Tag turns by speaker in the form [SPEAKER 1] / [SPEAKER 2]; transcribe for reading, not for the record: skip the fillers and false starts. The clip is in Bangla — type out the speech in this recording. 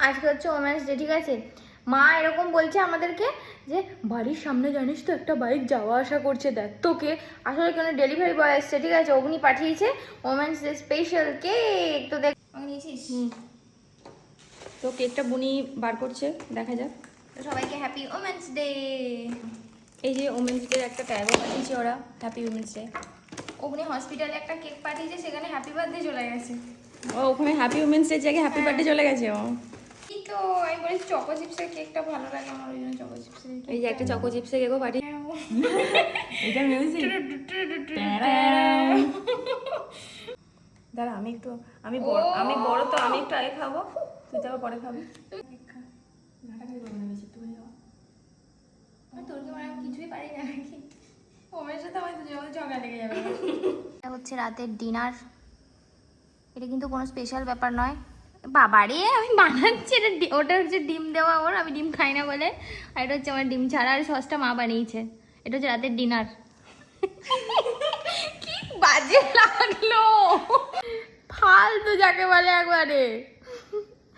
[SPEAKER 1] আজকে হচ্ছে ওমেন্স ডে, ঠিক আছে? মা এরকম বলছে আমাদেরকে যে বাড়ির সামনে জানিস তো একটা বাইক যাওয়া আসা করছে, দেখ তোকে। আসলে কোনো ডেলিভারি বয় এসছে, ঠিক আছে? অগ্নি পাঠিয়েছে ওমেন্স ডে স্পেশাল কেক। তো দেখ নিয়েছিস।
[SPEAKER 2] তো কেকটা বুনি বার করছে, দেখা যাক।
[SPEAKER 1] তো সবাইকে হ্যাপি ওমেন্স ডে।
[SPEAKER 2] এই যে ওমেন্স ডে একটা ট্যাগও পাঠিয়েছে ওরা, হ্যাপি ওমেন্স ডে।
[SPEAKER 1] অগ্নি হসপিটালে একটা কেক পাঠিয়েছে, সেখানে হ্যাপি বার্থডে চলে গেছে।
[SPEAKER 2] ও ওখানে হ্যাপি ওমেন্স ডে জায়গায় হ্যাপি বার্থডে চলে গেছে। ও
[SPEAKER 1] কি তো আমি বলেছি চকো চিপসের কেকটা ভালো লাগে আমার, ওই জন্য চকো চিপসের কেক।
[SPEAKER 2] এই যে একটা চকো চিপসের কেকও পাঠিয়ে। এটা মিউজিক। দাঁড়া আমি একটু, আমি বড় তো, আমি একটু আগে খাবো, তুই তো আবার পরে খাবি।
[SPEAKER 1] তোর কি মানে কিছুই পারি না নাকি? ওমের সাথে আমার ঝগড়া লেগে যাবে। এটা হচ্ছে রাতের ডিনার। এটা কিন্তু কোনো স্পেশাল ব্যাপার নয়। বাবারে আমি বানাচ্ছি এটা, ওটা হচ্ছে ডিম দেওয়া ওর, আমি ডিম খাই না বলে। আর এটা হচ্ছে আমার ডিম ছাড়া, আর সসটা মা বানিয়েছে। এটা হচ্ছে রাতের ডিনার। কি বাজে লাগলো, ফালতু যাকে বলে একবারে।